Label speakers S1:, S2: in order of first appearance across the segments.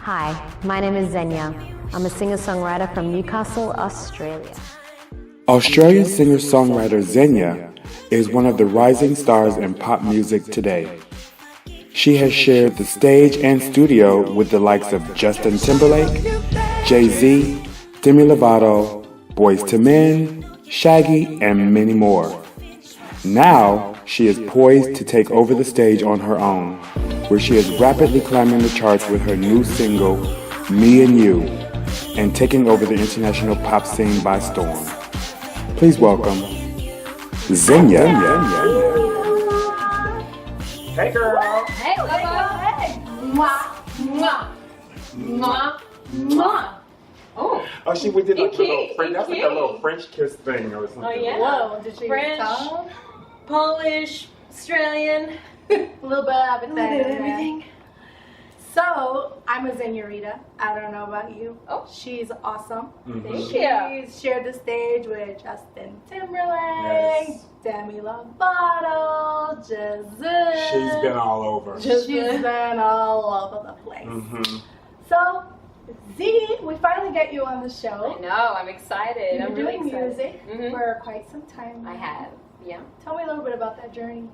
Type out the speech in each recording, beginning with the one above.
S1: Hi, my name is Zenya. I'm a singer-songwriter from Newcastle, Australia.
S2: Australian singer-songwriter Zenya is one of the rising stars in pop music today. She has shared the stage and studio with the likes of Justin Timberlake, Jay-Z, Demi Lovato, Boyz II Men, Shaggy, and many more. Now, she is poised to take over the stage on her own, where she is rapidly climbing the charts with her new single, Me&u, and taking over the international pop scene by storm. Please welcome Zenya.
S3: Hey girl.
S4: Hey, hey. Mwah, mwah, mwah, mwah.
S3: Oh, she did like a little
S4: Iki,
S3: French. That's like a little French kiss thing or something.
S4: Oh yeah.
S5: Whoa, did she
S4: French,
S5: tell?
S4: Polish, Australian,
S5: A little bit of
S4: everything.
S5: So, I'm a Zenyorita. I don't know about you.
S4: Oh.
S5: She's awesome.
S4: Thank you.
S5: She's shared the stage with Justin Timberlake,
S3: Yes.
S5: Demi Lovato, Giselle.
S3: She's been all over.
S5: She's been all over the place.
S3: Mm-hmm.
S5: So, Z, we finally get you on the
S4: I
S5: show.
S4: know. I'm excited.
S5: You've
S4: I'm
S5: been
S4: really
S5: doing
S4: excited.
S5: music for quite some time.
S4: I have. Yeah.
S5: Tell me a little bit about that journey.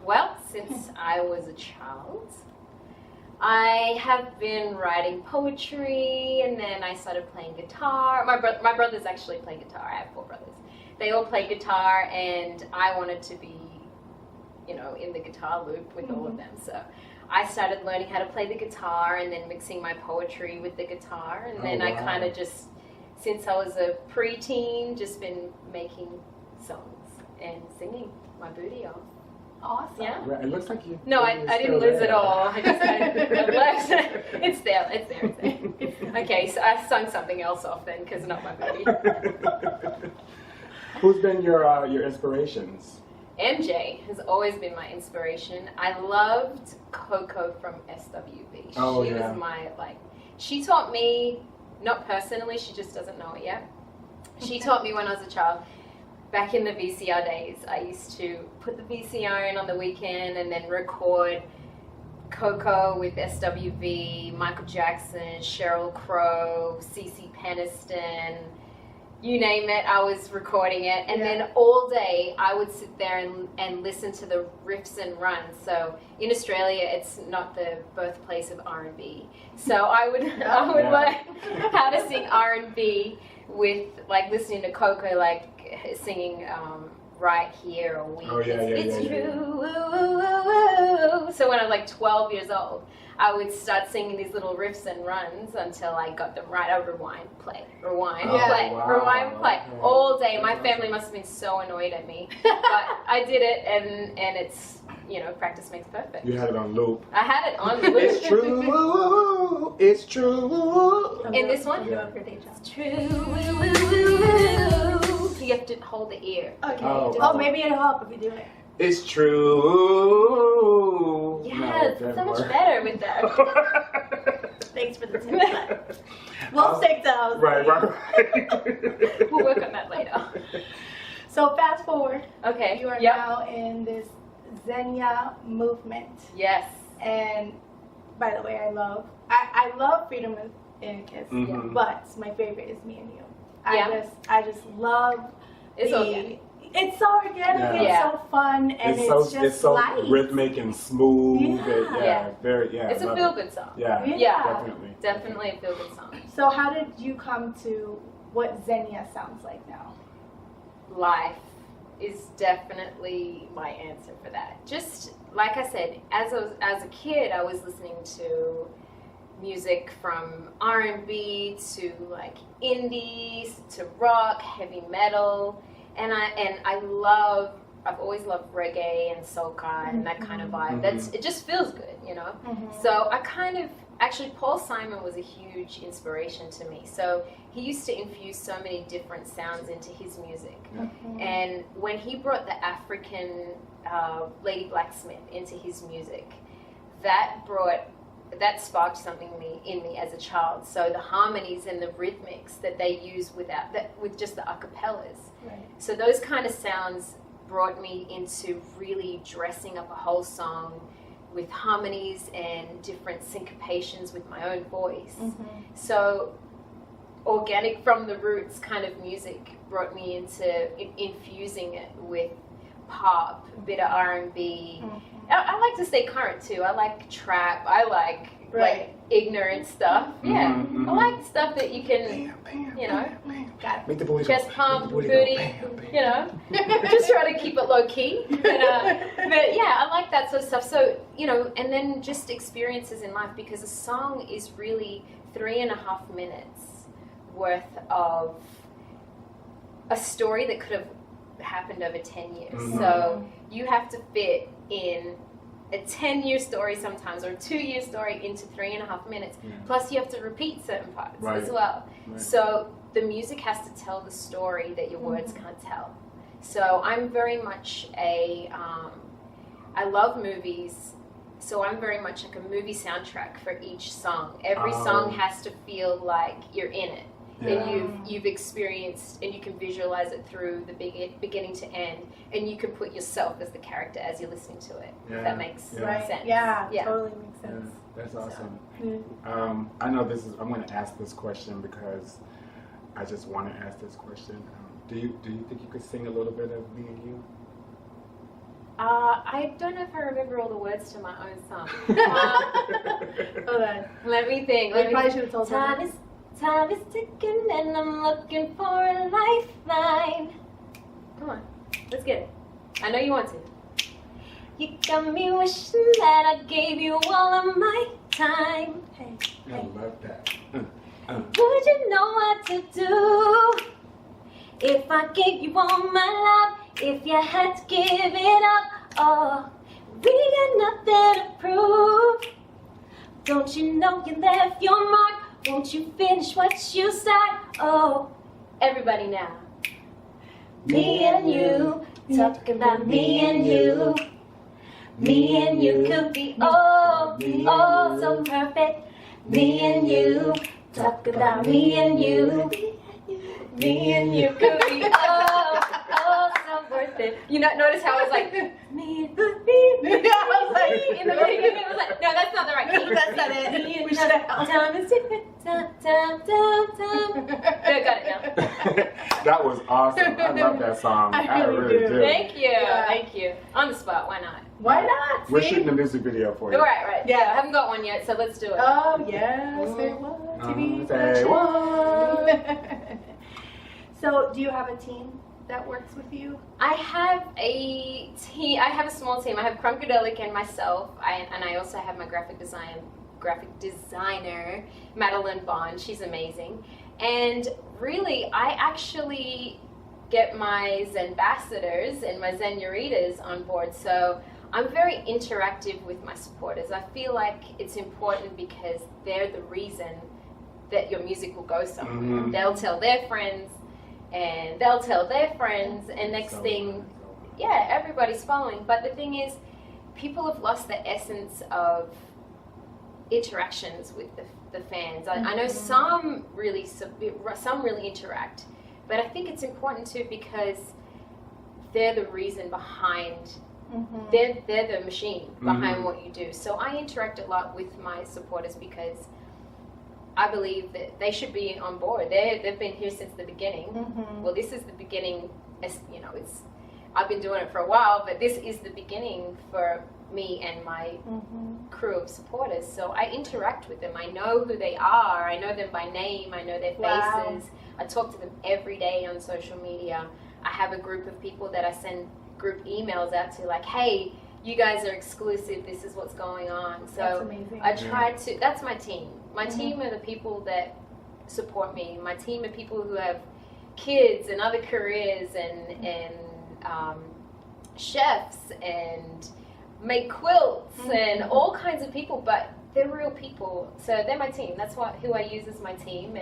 S4: Well, since I was a child, I have been writing poetry, and then I started playing guitar. My brothers actually play guitar. I have 4 brothers. They all play guitar, and I wanted to be, in the guitar loop with all of them. So I started learning how to play the guitar, and then mixing my poetry with the guitar, and then I kind of just, since I was a preteen, just been making songs and singing my booty off.
S5: Awesome.
S4: Yeah.
S3: It looks like you.
S4: No, I didn't lose it all. I left. It's there. It's there. Okay, so I sung something else off then, because not my booty.
S3: Who's been your inspirations?
S4: MJ has always been my inspiration. I loved Coco from SWV.
S3: Oh,
S4: She
S3: yeah.
S4: was my, she taught me, not personally, she just doesn't know it yet. She taught me when I was a child. Back in the VCR days, I used to put the VCR in on the weekend and then record Coco with SWV, Michael Jackson, Sheryl Crow, CeCe Peniston, you name it, I was recording it. And then all day I would sit there and listen to the riffs and runs. So in Australia, it's not the birthplace of R&B. So I would learn how to sing R&B with listening to Coco, singing Right Here or We. It's true. So when I was 12 years old, I would start singing these little riffs and runs until I got them right. I would rewind, play, rewind, play, rewind, play all day. My family must have been so annoyed at me, but I did it, and it's practice makes perfect.
S3: You had it on loop.
S4: I had it on loop.
S3: It's true. It's true.
S4: In this one,
S3: Yeah.
S4: it's true. You have to hold the ear.
S5: Okay.
S3: Oh.
S5: Maybe it'll help if you do it.
S3: It's true.
S4: Yeah, it's so much better with that.
S5: Thanks for the tip. We'll stick those.
S3: Right.
S4: We'll work on that later.
S5: So fast forward.
S4: Okay.
S5: You are now in this Zenya movement.
S4: Yes.
S5: And by the way, I love Freedom in a Kiss,
S3: Mhm.
S5: but my favorite is Me&u.
S4: Yeah.
S5: I just love
S4: It's organic.
S5: It's so organic, it's so fun, and
S3: it's so
S5: light.
S3: rhythmic and smooth.
S5: Yeah.
S4: It's a feel-good song.
S3: Yeah,
S4: Yeah.
S3: definitely.
S4: A feel-good song.
S5: So how did you come to what Zenya sounds like now?
S4: Life is definitely my answer for that. Just like I said, as a kid, I was listening to music from R&B to indies to rock, heavy metal, and I've always loved reggae and soca and that kind of vibe. It just feels good, So I actually Paul Simon was a huge inspiration to me. So he used to infuse so many different sounds into his music. And when he brought the African Lady Blacksmith into his music, that sparked something in me as a child. So the harmonies and the rhythmics that they use with just the acapellas.
S5: Right.
S4: So those kind of sounds brought me into really dressing up a whole song with harmonies and different syncopations with my own voice. So organic from the roots kind of music brought me into infusing it with pop, a bit of R&B. I like to stay current too. I like trap. I like ignorant stuff. Yeah, I like stuff that you can, you know,
S3: Make the booty
S4: chest
S3: go.
S4: pump,
S3: Make the
S4: booty,
S3: bam, bam.
S4: you know, just try to keep it low key. But yeah, I like that sort of stuff. So, you know, and then just experiences in life, because a song is really 3.5 minutes worth of a story that could have happened over 10 years. So you have to fit in a 10-year story sometimes, or a 2-year story into 3.5 minutes. Plus you have to repeat certain parts as well. So the music has to tell the story that your words can't tell. So I'm very much I love movies, so I'm very much like a movie soundtrack for each song. Every song has to feel like you're in it. And you've experienced, and you can visualize it through the beginning to end, and you can put yourself as the character as you're listening to it. If that makes sense.
S5: Yeah, totally makes sense.
S3: That's awesome. I know this is. I'm going to ask this question because I just want to ask this question. Do you think you could sing a little bit of Me&u?
S4: I don't know if I remember all the words to my own song.
S5: Hold on.
S4: Let me think.
S5: I probably should have told them.
S4: Time is ticking and I'm looking for a lifeline. Come on, let's get it. I know you want to. You got me wishing that I gave you all of my time.
S5: Hey.
S3: I love that.
S4: Would you know what to do if I gave you all my love? If you had to give it up, oh, we got nothing to prove. Don't you know you left your mark? Won't you finish what you start? Oh, everybody now. Me and you, talk about me and you. Me and you could be oh so perfect. Me and you, talk about me and you. Me and you could be oh so worth it. You know, notice how I was like, me and me.
S5: I was like,
S4: In the beginning, it was like, no, that's not the right key.
S5: That's not it.
S4: Me and
S5: We should have.
S4: time is different. Time. I got it now.
S3: That was awesome. I love that song.
S5: I really do.
S4: Thank you.
S5: Yeah.
S4: Thank you. On the spot, why not?
S5: Why not?
S3: We're
S5: See?
S3: shooting a music video for you.
S4: Right.
S5: Yeah.
S4: I haven't got one yet, so let's do it.
S5: Oh, yeah. Say what? TV.
S3: Say what?
S5: So, do you have a team that works with you?
S4: I have a team. I have a small team. I have Crunkadelic and myself, and I also have my graphic designer, Madeline Bond. She's amazing. And really, I actually get my Zenbassadors and my Zenyaritas on board. So I'm very interactive with my supporters. I feel like it's important because they're the reason that your music will go somewhere. They'll tell their friends, and they'll tell their friends, and next thing, yeah, everybody's following. But the thing is, people have lost the essence of interactions with the fans. I know some really interact, but I think it's important too because they're the reason behind, they're the machine behind what you do. So I interact a lot with my supporters because I believe that they should be on board. They've been here since the beginning. Well, this is the beginning. As you know, I've been doing it for a while, but this is the beginning for me and my crew of supporters. So I interact with them. I know who they are. I know them by name. I know their faces. I talk to them every day on social media. I have a group of people that I send group emails out to, like, hey, you guys are exclusive. This is what's going on. So
S5: That's amazing.
S4: I try to. That's my team. My team are the people that support me. My team are people who have kids and other careers and chefs and make quilts and all kinds of people, but they're real people. So they're my team. That's who I use as my team,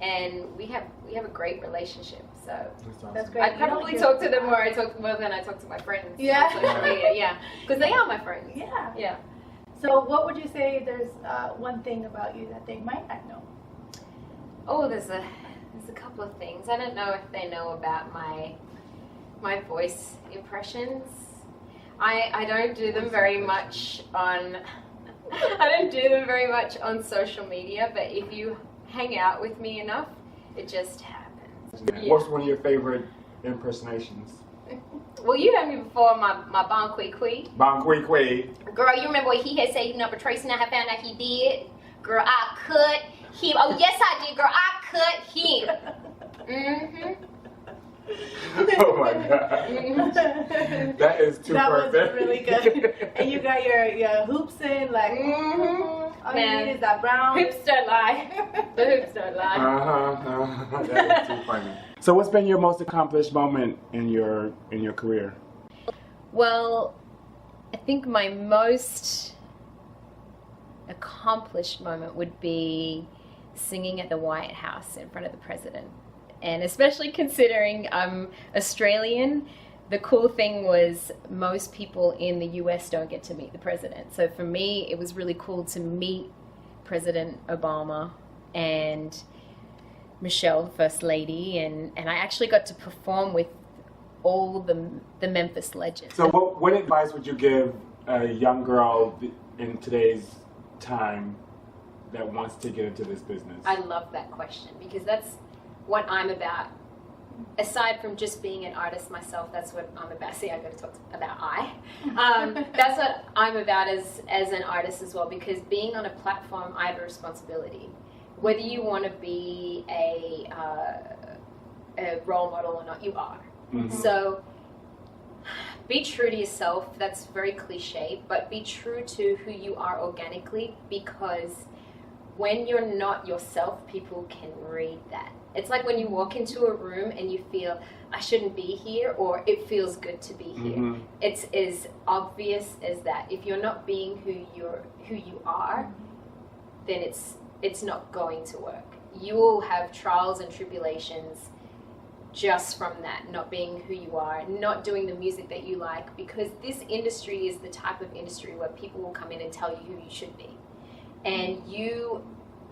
S4: and we have a great relationship. So
S5: That's great.
S4: I probably talk to them more than I talk to my friends.
S5: Yeah.
S4: On social media, yeah, because they are my friends.
S5: Yeah.
S4: Yeah.
S5: So, what would you say there's one thing about you that they might not know?
S4: Oh, there's a couple of things. I don't know if they know about my voice impressions. I don't do them very much on. I don't do them very much on social media, but if you hang out with me enough, it just happens.
S3: What's one of your favorite impersonations?
S4: Well, you heard me before, my Bon Kui Kui.
S3: Bon Kui Kui.
S4: Girl, you remember what he had said, Tracy, and I found out he did? Girl, I cut him. Oh, yes, I did, girl. I cut him. Mm-hmm.
S3: Oh, my God. That is too perfect.
S5: That was really good. And you got your hoops in, like, all you need is that brown.
S4: Hoops don't lie. The hoops don't lie.
S3: That is too funny. So what's been your most accomplished moment in your career?
S4: Well, I think my most accomplished moment would be singing at the White House in front of the president. And especially considering I'm Australian, the cool thing was most people in the US don't get to meet the president. So for me, it was really cool to meet President Obama and Michelle, the First Lady, and I actually got to perform with all the Memphis legends.
S3: So what advice would you give a young girl in today's time that wants to get into this business?
S4: I love that question because that's what I'm about. Aside from just being an artist myself, that's what I'm about. See, I got to talk about that's what I'm about as an artist as well, because being on a platform, I have a responsibility. Whether you want to be a role model or not, you are. Mm-hmm. So be true to yourself. That's very cliche, but be true to who you are organically, because when you're not yourself, people can read that. It's like when you walk into a room and you feel, I shouldn't be here, or it feels good to be here. Mm-hmm. It's as obvious as that. If you're not being who you are, then it's not going to work. You will have trials and tribulations just from that, not being who you are, not doing the music that you like, because this industry is the type of industry where people will come in and tell you who you should be. And you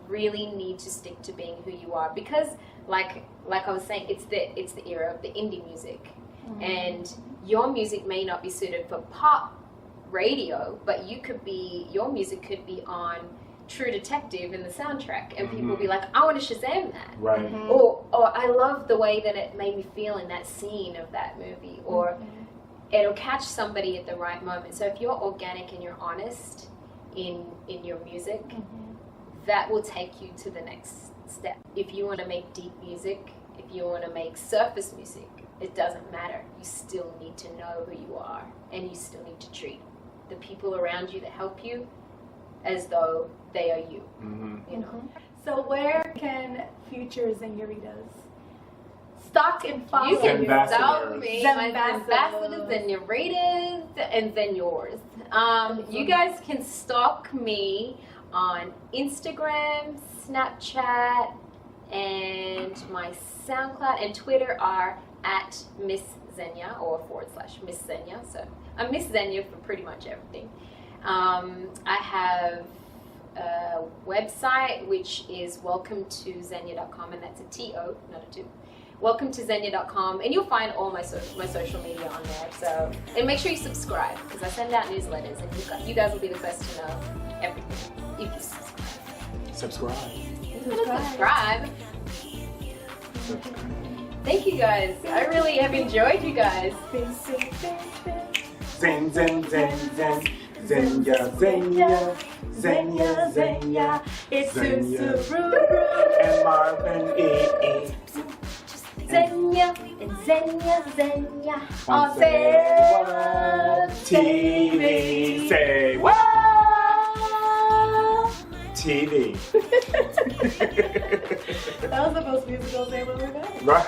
S4: really need to stick to being who you are, because like I was saying, it's the era of the indie music. Mm-hmm. And your music may not be suited for pop radio, but your music could be on True Detective in the soundtrack, and people will be like, I want to Shazam that. Right. Mm-hmm. Or I love the way that it made me feel in that scene of that movie, or it'll catch somebody at the right moment. So if you're organic and you're honest in your music, that will take you to the next step. If you want to make deep music, if you want to make surface music, it doesn't matter. You still need to know who you are, and you still need to treat the people around you that help you as though they are you. Mm-hmm. You know.
S5: So where can future Zenyaritas stock and follow?
S4: You can follow me, my ambassadors, Zenyaritas, and Zenyors. You guys can stalk me on Instagram, Snapchat, and my SoundCloud and Twitter are at Miss Zenya or / Miss Zenya. So I'm Miss Zenya for pretty much everything. I have a website which is welcometozenya.com, and that's a T-O, not a 2. Welcometozenya.com, and you'll find all my social media on there. So, and make sure you subscribe, because I send out newsletters, and you guys will be the first to know everything if you subscribe. Subscribe. Thank you guys. I really have enjoyed you guys.
S3: Zen, zen, zen, zen. Zenya, Zenya, Zenya, Zenya. It's Susururu and Marvin E.
S4: Zenya and Zenya, Zenya
S3: on Say Whaat TV. Say Whaat TV.
S5: That was the most musical thing we've ever done. Right.